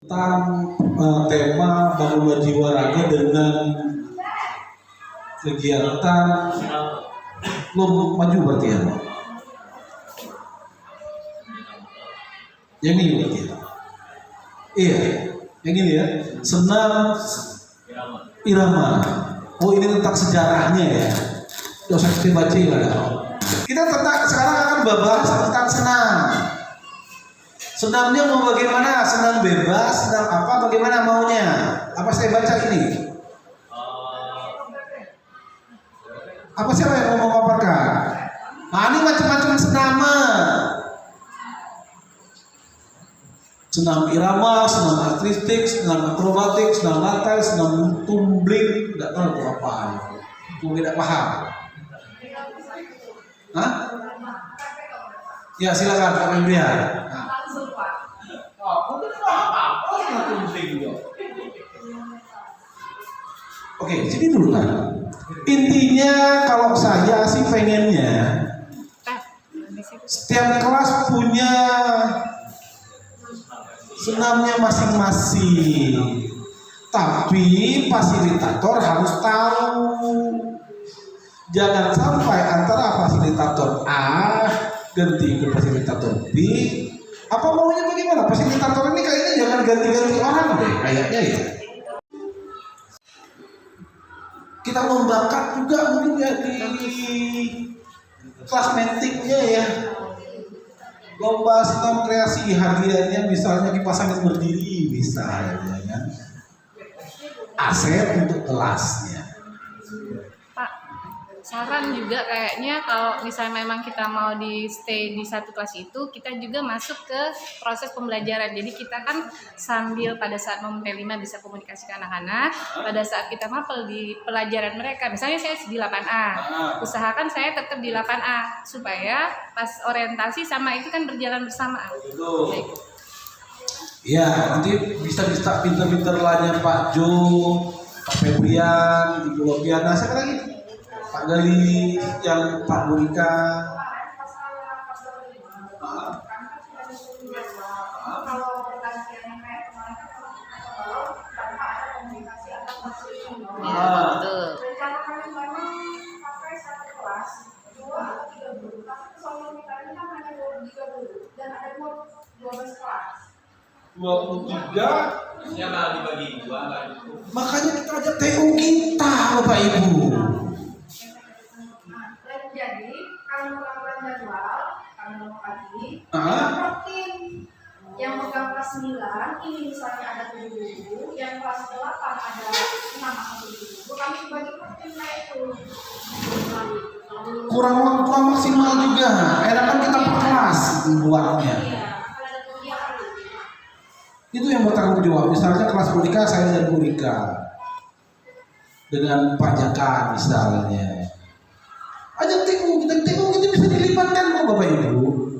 tentang tema bangun jiwa raga dengan kegiatan lo maju berarti ya? Yang ini berarti ya? Iya, yang ini ya, senam irama. Oh ini tentang sejarahnya ya. Dosen baca lah. Kita sekarang akan bahas tentang senam. Senamnya mau bagaimana? Senam bebas, senam apa? Bagaimana maunya? Apa saya baca ini? Apa siapa yang mau memaparkan? Nah ini macam-macam senam. Senam irama, senam artistik, senam akrobatik, senam latar, senam tumbling, tidak tahu itu apa. Itu tidak paham. Hah? Ya silakan Pak Febrian. Oke, sini dulu kan. Intinya kalau saya sih pengennya setiap kelas punya senamnya masing-masing. Tapi fasilitator harus tahu. Jangan sampai antara fasilitator A ganti ke fasilitator B. Apa maunya bagaimana? Fasilitator ini kayaknya jangan ganti-ganti orang deh, kayaknya ya. Kita membangkat juga mungkin ya di kelas meetingnya ya. Lomba senam kreasi hadiahnya misalnya dipasangin berdiri bisa ya kan. Aset untuk kelasnya. Pak, saran juga kayaknya kalau misalnya memang kita mau di stay di satu kelas itu, kita juga masuk ke proses pembelajaran. Jadi kita kan sambil pada saat momen P5 bisa komunikasi ke anak-anak, pada saat kita mapel di pelajaran mereka, misalnya saya di 8A, usahakan saya tetap di 8A supaya pas orientasi sama itu kan berjalan bersamaan. Baik. Ya, nanti bisa pinter-pinter lainnya Pak Jo, Pak Febrian, Ibu Lopiana, siapa lagi? Pak Gali, yang Pak Burika. Betul. Dan ada 12 kelas. 23 ya malah dibagi dua nggak cukup. makanya kita ajak TU kita Bapak Ibu. Jadi kalau melakukan jadwal kalau pagi rutin yang megang kelas 9 ini misalnya ada 7.000, yang kelas 8 ada 6 atau 7.000, kami bagi rutin itu Kurang maksimal juga. Enakan kita per kelas buatnya. Itu yang bertanggung jawab. Misalnya kelas Burika, saya dan Burika dengan Pak Jaka misalnya. Ajak TU kita bisa dilibatkan kok Bapak Ibu.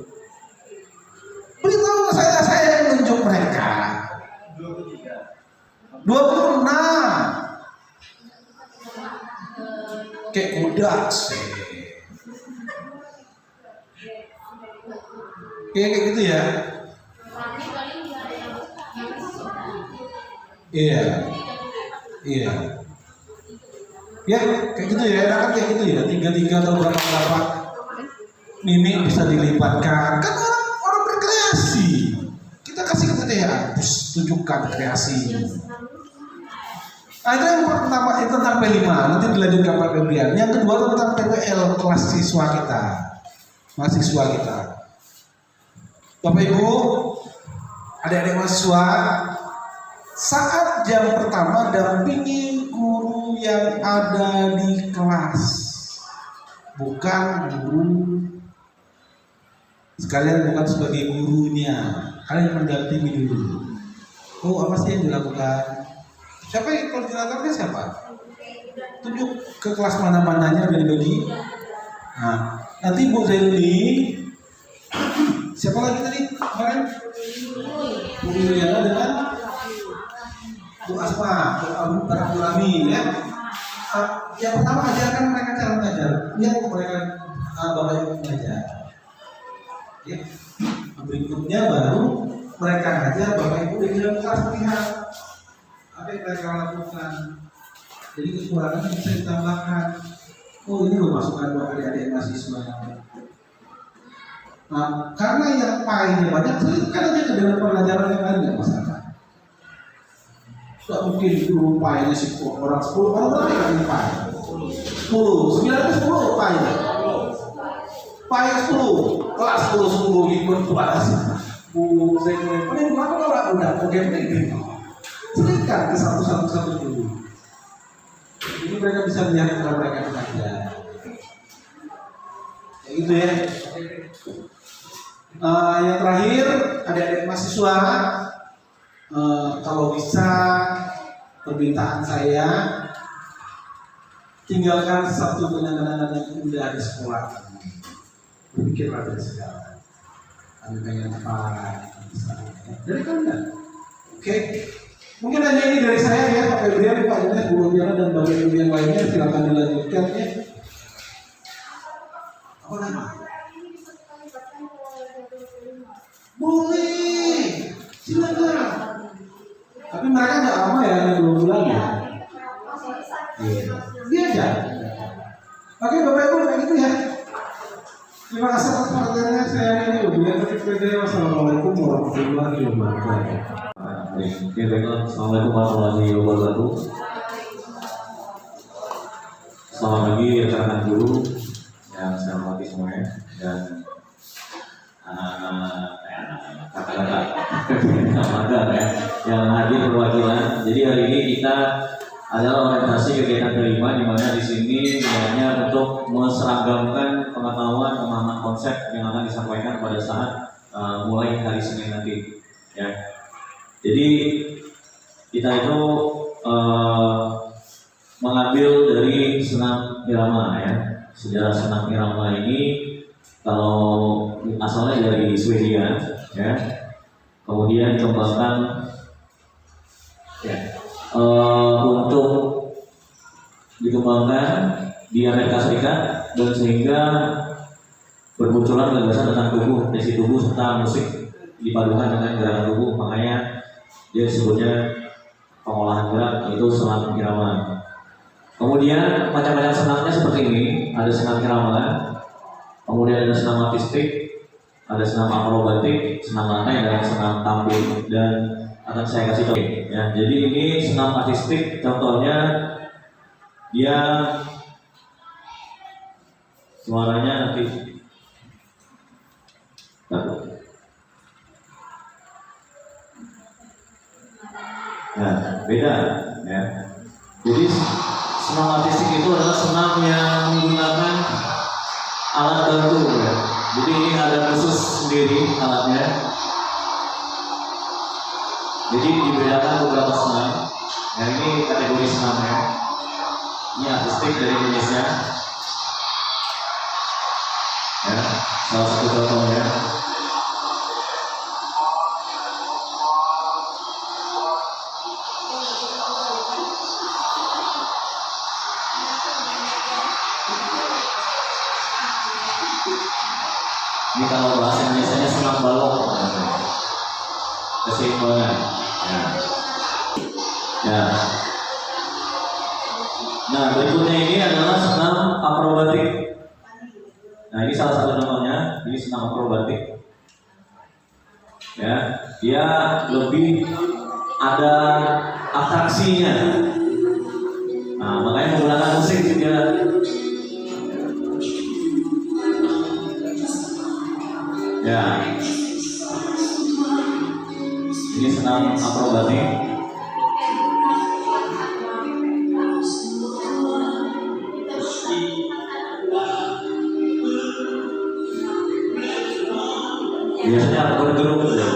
Beritahu saya yang menunjuk mereka. 26. Kayak udah sih. Kayak gitu ya. Iya. Ya, kayak gitu ya, enakan kayak gitu ya. 3 atau berapa Mimi bisa dilibatkan. Kan orang berkreasi. Kita kasih kepercayaan, terus tunjukkan kreasi. Nah, itu yang pertama itu tentang P5, nanti dilanjutkan Pak Febrian. Yang kedua tentang PWL kelas siswa kita, mahasiswa kita. Bapak Ibu, adik-adik mahasiswa, saat jam pertama dampingi guru yang ada di kelas, bukan guru sekalian, bukan sebagai gurunya, kalian mendampingi dulu. Oh, apa sih yang dilakukan? Siapa yang koordinatornya siapa? Tunjuk ke kelas mana-mananya bagi-bagi. Nah, nanti Bu Zeli, siapa lagi tadi kemarin? Bu Yuliana dengan Bu Asma, Bu Rami ya. Yang pertama ajarkan mereka cara mengajar. Lihat mereka Bapak Ibu mengajar. Ya. Berikutnya baru mereka aja Bapak Ibu dengan kelas lihat apa yang mereka lakukan. Jadi kekurangan bisa ditambahkan. Oh ini loh masukan buat adik-adik mahasiswa. Nah, karena yang paling banyak selipkan aja ke dalam pelajaran yang lain nggak masalah. Tidak mungkin guru painya si orang 10 orang berapa yang pai? 10, 9 itu 10 pai. Pai 10, kelas 10 ikut kelas. Bu, saya ini berapa orang udah? Oke, ini. Selipkan ke satu dulu. Jadi mereka bisa melihat cara mereka belajar. Kayak gitu ya. Yang terakhir, adik-adik mahasiswa, kalau bisa permintaan saya tinggalkan satu kenangan yang indah di sekolah. Berpikirlah dari sekarang. Kami pengen apa? Dari kalian. Oke. Mungkin hanya ini dari saya ya, Pak Febrian, Pak Jones, Bu Diana dan bagian ibu yang lainnya silakan dilanjutkan ya. Apa nama? Boleh, silakan. Tapi mereka nggak lama ya, hanya 2 bulan ya. Dia aja. Oke, Bapak Ibu kayak gitu ya. Terima kasih atas perhatiannya. Saya ini Udian dari PD. Wassalamualaikum warahmatullahi wabarakatuh. Oke, baiklah. Assalamualaikum warahmatullahi wabarakatuh. Selamat pagi rekan-rekan guru yang saya hormati semuanya dan kakak-kakak yang hadir perwakilan. Jadi hari ini kita adalah orientasi kegiatan kelima, di mana di sini hanya untuk meseragamkan pengetahuan pemahaman konsep yang akan disampaikan pada saat mulai hari Senin nanti. Ya. Jadi kita itu mengambil dari senam irama ya. Sejarah senam irama ini kalau asalnya dari Swedia ya. Kemudian dikembangkan ya untuk dikembangkan di Amerika Serikat dan sehingga bermunculan gagasan tentang tubuh, fungsi tubuh serta musik dipadukan dengan gerakan tubuh, makanya dia disebutnya pengolahan gerak yaitu senam irama. Kemudian macam-macam senamnya seperti ini, ada senam irama, kemudian ada senam artistik, ada senam akrobatik, senam lantai dan senam tampil, dan akan saya kasih contoh ya. Jadi ini senam artistik, contohnya dia suaranya nanti nah beda ya. Jadi senam artistik itu adalah senam yang menggunakan alat bantu ya. Jadi ini ada khusus sendiri alatnya. Jadi dibedakan beberapa senam. Yang ini kategori senamnya. Ini artistik dari Indonesia. Ya, salah satu contohnya. Ini kalau bahasa Indonesia senam balok. Keseimbangan. Ya. Nah, berikutnya ini adalah senam akrobatik. Nah, ini salah satu contohnya. Ini senam akrobatik. Ya, dia lebih ada atraksinya. Nah, makanya menggunakan musik juga. Ya. Ini senam akrobatik. Biasanya bergerak ya.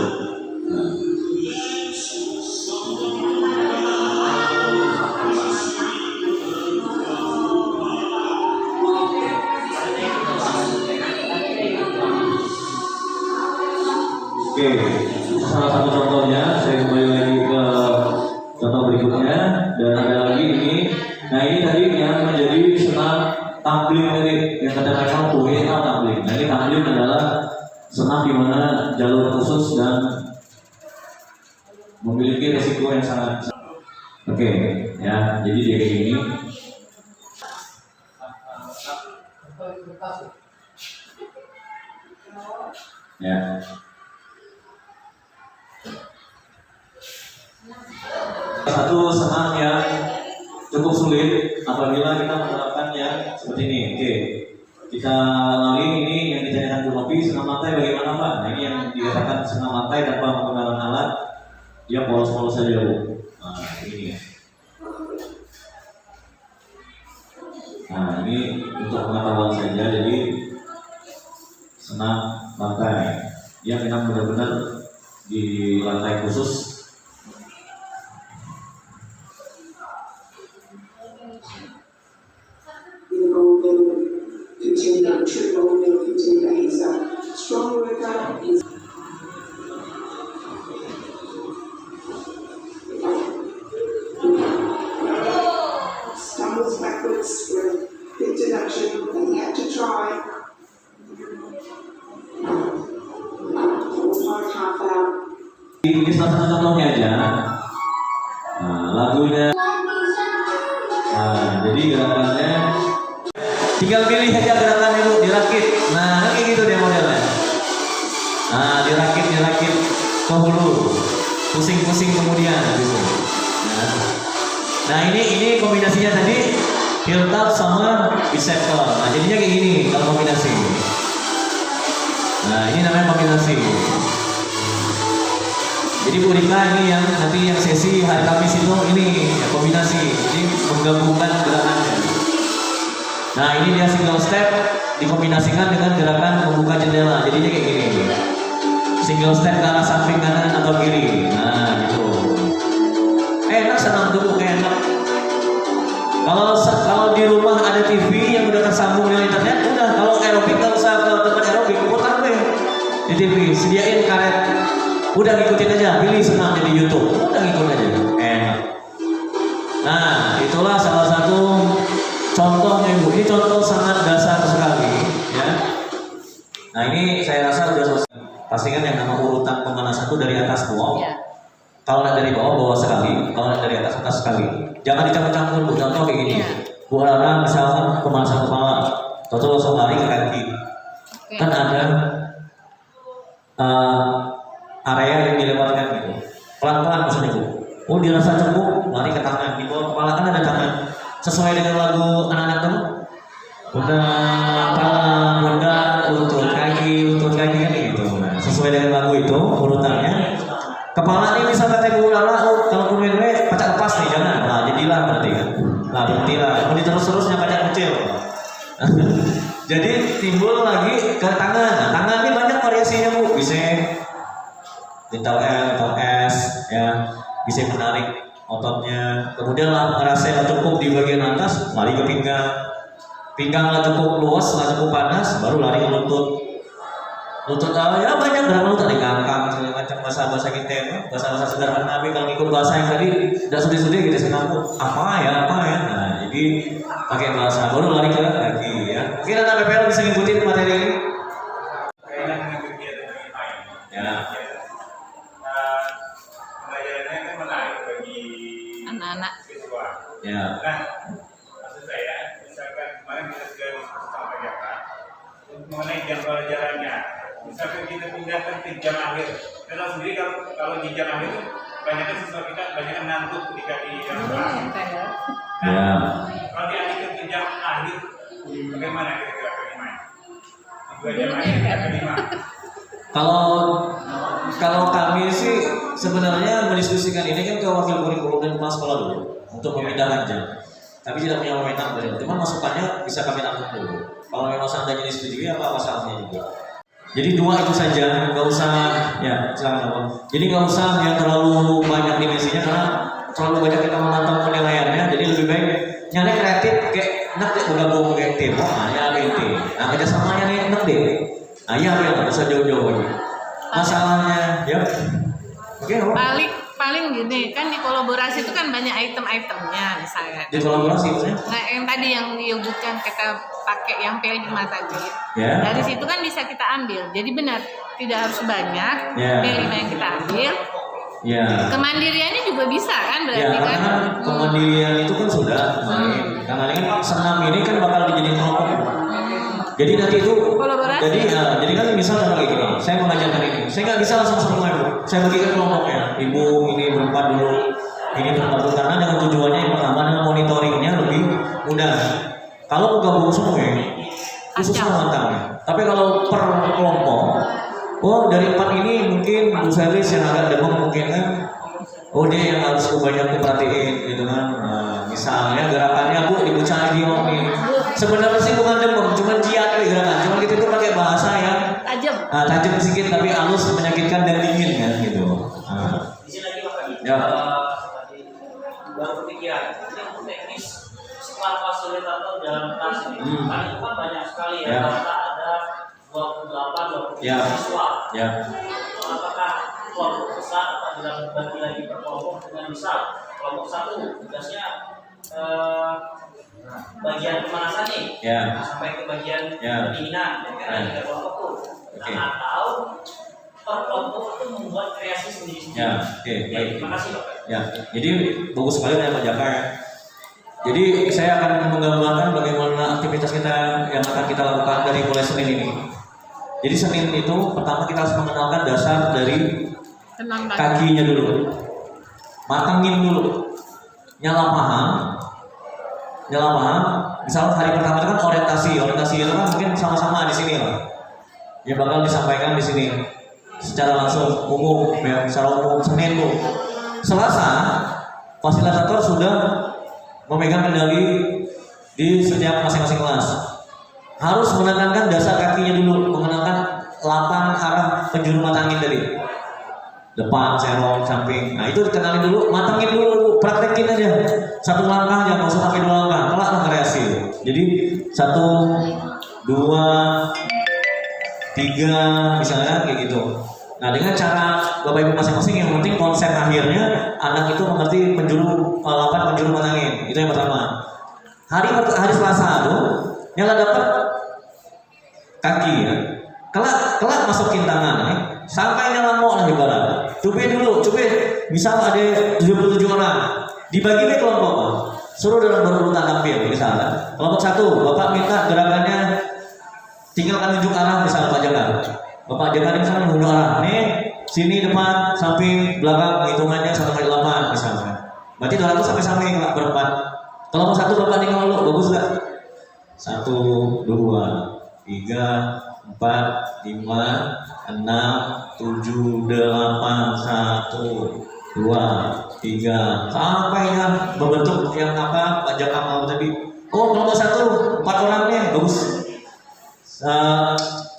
Oke, salah satu contohnya saya kembali lagi ke contoh berikutnya dan ada lagi ini. Nah ini tadi yang menjadi senam tumbling tadi yang kata Michael tumbling. Nah ini tumbling adalah senam di mana jalur khusus resiko yang sangat. Oke, ya, jadi dia kayak gini. Ya. Satu senam yang cukup sulit apabila kita menerapkan yang seperti ini. Oke, kita lalui ini yang ditanyakan Bu Novi, senam lantai bagaimana Pak? Nah, ini yang dikatakan senam lantai tanpa menggunakan alat, dia polos-polos saja Bu. Nah, ini ya. Nah, ini untuk pengetahuan saja, jadi senam lantai. Dia memang benar-benar di lantai khusus. Stumbles backwards with introduction, and he had to try for half hour. Ini salah satu contohnya aja. Nah, lagunya. Nah, jadi gerakannya tinggal pilih aja gerakannya Bu, dirakit. Nah, kayak gitu dia modelnya. Nah, dirakit ke hulu, pusing-pusing kemudian gitu. Nah, ini kombinasinya tadi heel tap sama bicep curl. Nah, jadinya kayak gini kalau kombinasi. Nah, ini namanya kombinasi. Jadi Bu Rika ini yang nanti yang sesi hari Kamis itu ini ya, kombinasi. Jadi menggabungkan gerakannya. Nah, ini dia single step dikombinasikan dengan gerakan membuka jendela. Jadinya kayak gini. Single step ke arah samping kanan atau kiri. Nah, gitu. Enak senam tubuh enak. Kalau di rumah ada TV yang udah tersambung dengan internet, udah kalau aerobik nggak usah ke tempat aerobik, putar deh di TV, sediain karet, udah ngikutin aja, pilih senam di YouTube, udah ngikut aja, enak. Nah, itulah salah satu contohnya Bu. Ini contoh sangat dasar sekali, ya. Nah, ini saya rasa udah selesai. Pastikan yang nama urutan pemanasan itu dari atas bawah. Ya. Kalau naik dari bawah sekali, kalau naik dari atas sekali. Jangan dicampur-campur Bu. Contoh kayak gini. Ya. Bu olahraga misalkan pemanasan kepala, atau langsung lari ke kaki. Oke. Kan ada area yang dilewatkan gitu. Pelan-pelan maksudnya Bu. Oh, dirasa cukup, lari ke tangan. Di bawah kepala kan ada tangan. Sesuai dengan lagu anak-anak tuh. Bunda, kepala, bunda, lutut kaki kan gitu. Nah, sesuai dengan lagu itu urutannya. Kepala ini misalnya teh ulala, oh kalau kumain we pacak lepas nih jangan. Nah, jadilah berarti kan. Nah, berhentilah. Kalau terus-terusnya pacak kecil. Jadi timbul lagi ke tangan. Nah, tangan ini banyak variasinya Bu. Bisa lintal L, lintal S, ya. Bisa menarik ototnya. Kemudian lah ngerasa cukup di bagian atas, lari ke pinggang. Pinggang lah cukup luas, lah cukup panas, baru lari ke lutut. Lutut ya banyak gerakan lutut nih, gangkang segala macam bahasa kita, bahasa sederhana. Tapi kalau ikut bahasa yang tadi tidak sudi-sudi kita senang apa ya. Nah, jadi pakai bahasa baru lari ke kaki ya. Mungkin anak PPL bisa ngikutin materi ini. Kaitan dengan kegiatan ini main. Ya. Pembelajarannya kan menarik bagi Anak-anak. siswa. Ya. Nah, maksud saya, misalkan kemarin kita sudah diskusi sama Pak Jaka mengenai jam pelajarannya. Misalkan kita pindahkan ke jam akhir. Kita tahu sendiri kalau di jam akhir banyaknya siswa kita banyak ngantuk ketika di jam akhir. Ya. Kalau dialihkan ke jam akhir, bagaimana kira-kira bagaimana? Di 2 jam akhir kita terima. Kalau kami sih sebenarnya mendiskusikan ini kan ke wakil kurikulum dan kepala sekolah dulu untuk memindahkan jam. Tapi tidak punya wewenang dari itu. Cuma masukannya bisa kami tampung dulu. Kalau memang seandainya disetujui apa masalahnya juga. Jadi 2 itu saja, nggak usah ya silakan Abang. Jadi nggak usah yang terlalu banyak dimensinya karena terlalu banyak kita menantang penilaiannya. Jadi lebih baik nyari kreatif kayak enak deh bergabung kayak tim. Nah, ya tim. Nah kerjasamanya nih enak deh. Nah ya nggak usah jauh-jauh lagi. Masalahnya ya. Oke, Paling gini kan di kolaborasi itu kan banyak item-itemnya misalnya. di kolaborasi maksudnya? Nah, yang tadi yang diwujudkan kita pakai yang P5 tadi. Ya. Dari situ kan bisa kita ambil. Jadi benar, tidak harus banyak Ya. P5 yang kita ambil. Ya. Kemandiriannya juga bisa kan Ya, berarti kan? karena kan kemandirian itu kan sudah main. Karena ini kan senam ini kan bakal dijadiin kelompok. Jadi nanti itu, Kolaborasi. jadi kan misal contoh kayak gini, saya mengajarkan ini, saya nggak bisa langsung semua Bu. Saya bagikan kelompoknya. Ibu ini berempat dulu, ini berempat dulu karena dengan tujuannya yang pertama dengan monitoringnya lebih mudah. Kalau gabung semua ya, khususnya mantapnya. Tapi kalau per kelompok, oh dari 4 ini mungkin Bu Felis yang agak demam mungkin kan, oh dia yang harus banyak diperhatiin gitu kan. Nah, misalnya gerakannya Bu dibucah di nih. Sebenarnya sih bukan demam, cuma jiat gerakan. Cuma kita itu pakai bahasa yang Tajam. tajam sedikit tapi halus, menyakitkan dan dingin kan gitu. Di sini lagi Pak Kadi. Ya. Baru kepikiran. Ini untuk teknis sekolah fasilitator dalam kelas ini. Karena itu kan banyak sekali ya. Ya. Ternyata ada 28 Ya. siswa. Ya. Apakah kelompok besar atau bagi lagi per kelompok dengan misal kelompok 1 tugasnya bagian pemanasan nih, Ya. sampai ke bagian Ya. pendinginan, kan ada 3 kelompok tuh. Oke. Nah, atau per kelompok itu membuat kreasi sendiri-sendiri. Ya, oke, baik. Terima kasih Pak. Ya, jadi bagus sekali ya Pak Jaka ya. Jadi saya akan menggambarkan bagaimana aktivitas kita yang akan kita lakukan dari mulai Senin ini. Jadi Senin itu pertama kita harus mengenalkan dasar dari Tenang tadi. kakinya dulu, matengin dulu, nyala paham. Misalnya hari pertama itu kan orientasi itu kan mungkin sama-sama di sini lah. Ya bakal disampaikan di sini secara langsung umum, ya secara umum Senin tuh. Selasa fasilitator sudah memegang kendali di setiap masing-masing kelas. Harus menekankan dasar kakinya dulu, mengenalkan 8 arah penjuru mata angin tadi. Depan, serong, samping. Nah itu dikenalin dulu, matangin dulu, praktekin aja. 1 langkah aja, nggak usah sampai 2 langkah. Kelak lah kreasi. Jadi 1, 2, 3, misalnya kayak gitu. Nah dengan cara Bapak Ibu masing-masing yang penting konsep akhirnya anak itu mengerti 8 penjuru mata angin. Itu yang pertama. Hari Selasa tuh nyala dapat kaki ya. Kelak masukin tangan nih. Sampai nyala mau lah ibarat. Coba dulu. Misal ada 77 orang, dibagi ke kelompok Pak. Suruh dalam berurutan tampil misalnya. Kelompok 1, Bapak minta gerakannya tinggalkan tunjuk arah misalnya Pak Jaka. Bapak Jaka misalnya menunjuk arah. Nih, sini depan, samping, belakang, hitungannya 1/8 misalnya. Berarti 200 sampai samping Pak berempat. Kelompok 1 Bapak tinggal dulu, bagus enggak? 1, 2, 3, 4, 5, 6, 7, 8, 1, 2, 3 sampai ya berbentuk yang apa Pak Jaka mau tadi. Oh kelompok 1 4 orang nih bagus.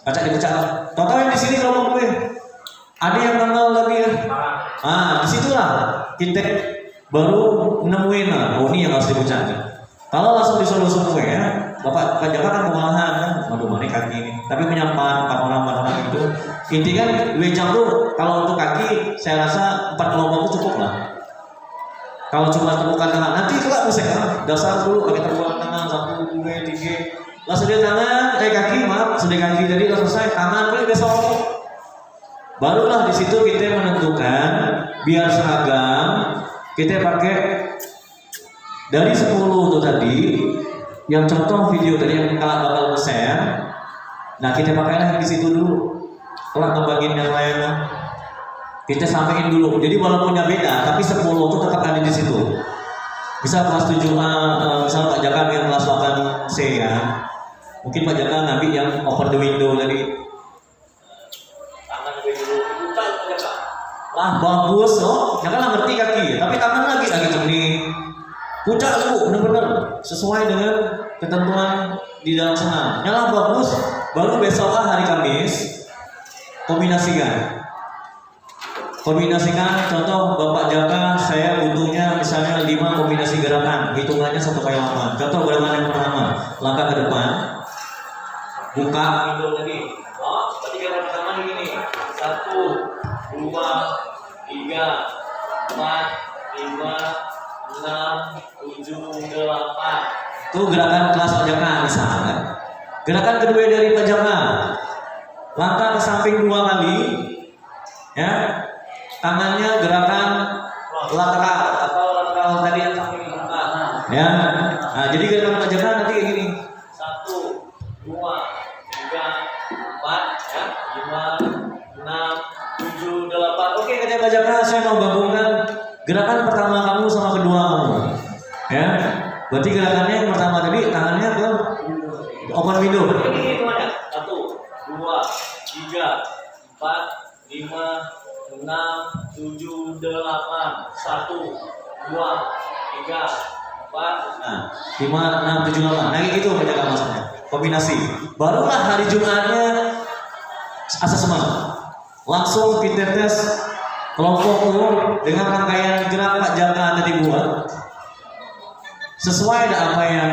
Baca dibaca. Total yang di sini kelompok gue ada yang kenal lagi ya. Disitulah kita baru nemuin lah. Oh ini yang harus dibaca. Kalau langsung disuruh semua ya, Pak Jaka kan kewalahan kan, waduh mana kaki ini. Tapi menyapa 4 orang itu, inti kan 2 jam tuh. Kalau untuk kaki, saya rasa 4 kelompok itu cukup lah. Kalau cuma temukan tangan, nanti kelak musik kan, dasar dulu pakai temukan tangan 1, 2, 3, langsung dia tangan, kaki, maaf, sudah kaki tadi langsung selesai, tangan boleh besok. Barulah di situ kita menentukan biar seragam, kita pakai dari 10 tuh tadi, yang contoh video tadi yang kalau bakal nge-share. Nah kita pakailah di situ dulu. Kelak ngebagiin yang lainnya, kita sampaikan dulu. Jadi walaupunnya beda, tapi 10 itu tetap ada di situ. Misal kelas 7A, misal Pak Jaka yang kelas 8C ya. Mungkin Pak Jaka ngambil yang open the window tadi. Tangan gue dulu, buka Pak Jaka. Lah bagus loh, Jaka lah ngerti kaki, tapi tangan lagi nih. Puncak Bu, benar-benar sesuai dengan ketentuan di dalam senam. Nyala bagus, baru besoknya hari Kamis kombinasikan contoh Bapak Jaka saya butuhnya misalnya 5 kombinasi gerakan, hitungannya 1/8. Contoh gerakan yang pertama, langkah ke depan, buka window lagi. Berarti gerakan pertama begini, 1, 2, 3, 4, 5, 6, 7, 8. Itu gerakan kelas Pak Jaka misalnya. Gerakan kedua dari Pak Jaka, langkah ke samping 2 kali, ya. tangannya gerakan lateral atau lateral tadi yang samping ke belakang. Ya. Nah, jadi gerakan pajakan nanti kayak gini. 1, 2, 3, 4, ya, 5, 6, 7, 8. Oke, kerja pajakan saya mau gabungkan gerakan pertama kamu sama kedua kamu. Ya. Berarti gerakannya yang pertama tadi tangannya ke open window. Ini hitungannya. 1, 2, 3, 4, 5, 6, 7, 8. 1, 2, 3, 4. Nah, 5, 6, 7, 8. Nah, gitu pajakan maksudnya. Kombinasi. Barulah hari Jumatnya asesmen. Langsung kita tes kelompok dengan rangkaian gerak Pak Jaka tadi buat sesuai dengan apa yang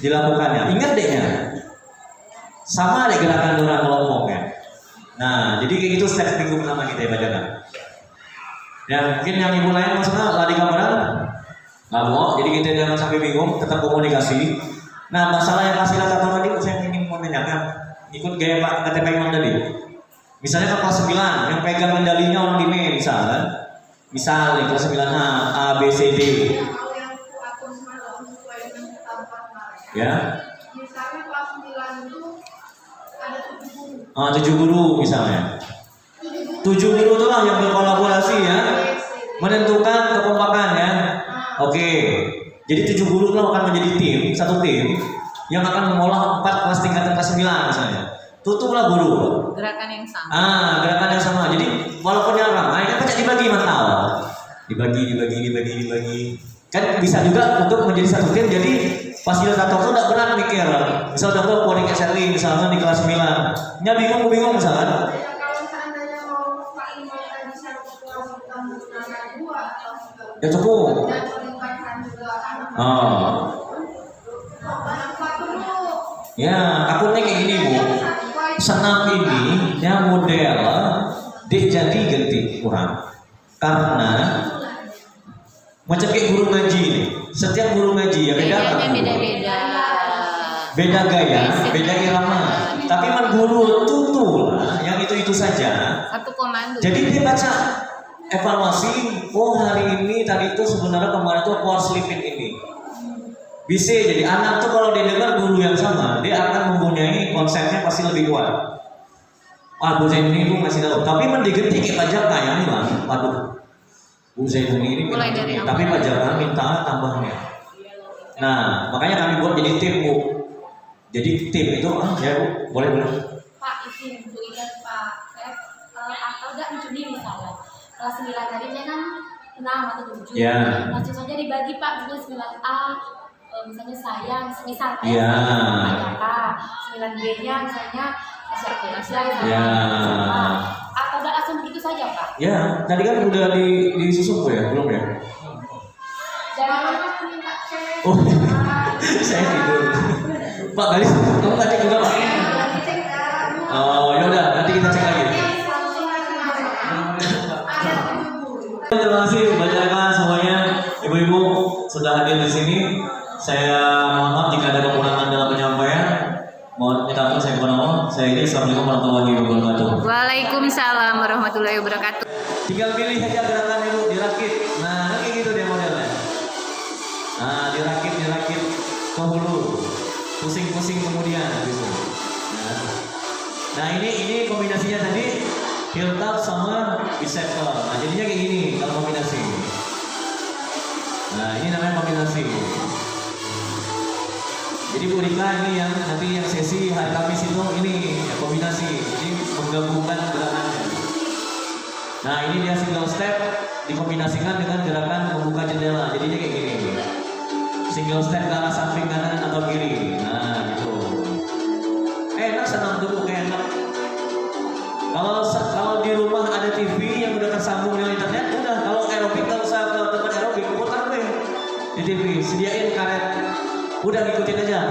dilakukannya. Ingat deh ya, sama deh gerakan orang kelompoknya. Nah, jadi kayak gitu step minggu pertama kita ya Pak Jaka. Ya mungkin yang ibu lain maksudnya lari gambaran nggak mau, jadi kita jangan sampai bingung, tetap komunikasi. Nah, masalah yang kasih latar tadi saya ingin mau menanyakan, ikut gaya Pak KTP Imam tadi. Misalnya ke kelas 9 yang pegang medalinya orang di M, misalnya kelas 9A, A, B, C, D. Kalau yang aku semalam sesuai dengan kita 4 kemarin. Ya. Misalnya kelas 9 itu ada 7 guru. 7 guru misalnya. 7 guru itulah yang berkolaborasi ya, menentukan kekompakan ya. Oke. Jadi 7 guru itu akan menjadi tim, satu tim yang akan mengolah 4 kelas tingkatan kelas 9 misalnya. Tutuplah guru. Gerakan yang sama. Gerakan yang sama. Jadi walaupun yang ramai kan pecah dibagi mantau. Dibagi. Kan bisa juga untuk menjadi satu tim. Jadi fasilitator itu tidak berat mikir. Misal contoh coding SRI misalnya di kelas 9. Nya bingung misalnya. Kalau seandainya mau Pak Imam tadi bisa kita menggunakan 2 atau 3 Ya cukup. dan melibatkan juga anak-anak. Apa dulu? Ya, akunnya kayak gini Bu. Senam ini yang model dia jadi ganti kurang karena macam kayak guru ngaji nih. Setiap guru ngaji ya beda kan? Beda gaya, beda irama. Tapi man guru tuh yang itu saja. Satu komando. Jadi dia baca evaluasi, oh hari ini tadi itu sebenarnya kemarin tuh aku harus selipin ini. Bisa jadi anak tuh kalau dia dengar guru yang sama, dia akan mempunyai konsepnya pasti lebih kuat. Bu Zainuni itu masih tahu, tapi mendiganti kayak Pak Jaka yang ini lah. Waduh, Bu Zainuni ini mulai dari tapi Pak Jaka minta tambahnya. Nah, makanya kami buat jadi tim Bu. Jadi tim itu ya Bu, boleh. Pak izin Bu ingat Pak, atau enggak mencuri misalnya kelas 9 tadinya kan 6 atau 7. Ya. Langsung saja dibagi Pak, dulu 9A misalnya saya, misalnya Ya. Pak 9B-nya misalnya sirkulasi Ya. atau enggak langsung begitu saja Pak? Ya, tadi kan udah disusun Bu ya, belum ya? Jangan minta cek. Oh, saya tidur. Pak Galis, kamu tadi juga Pak? Lagi cek Oh, ya udah, nanti kita cek lagi. Terima kasih banyak semuanya, ibu-ibu sudah hadir di sini. Saya mohon maaf jika ada kekurangan dalam penyampaian. Mohon minta maaf saya kepada Allah. Saya ini Assalamualaikum warahmatullahi wabarakatuh. Waalaikumsalam warahmatullahi wabarakatuh. Tinggal pilih aja gerakan itu dirakit. Nah, kayak gitu dia modelnya. Nah, dirakit ke hulu. Pusing-pusing kemudian gitu. Nah, ini kombinasinya tadi heel tap sama bicep curl. Nah, jadinya kayak gini kalau kombinasi. Nah, ini namanya kombinasi. Jadi Bu Rika ini yang nanti yang sesi hari Kamis itu ini ya, kombinasi. Jadi menggabungkan gerakannya. Nah, ini dia single step dikombinasikan dengan gerakan membuka jendela. Jadinya kayak gini. Single step ke arah samping kanan atau kiri. Nah, gitu. Enak senang dulu enak. Kalau di rumah ada TV yang udah tersambung dengan internet, udah kalau aerobik nggak usah ke tempat aerobik, putar deh di TV, sediain karet, udah ngikutin aja.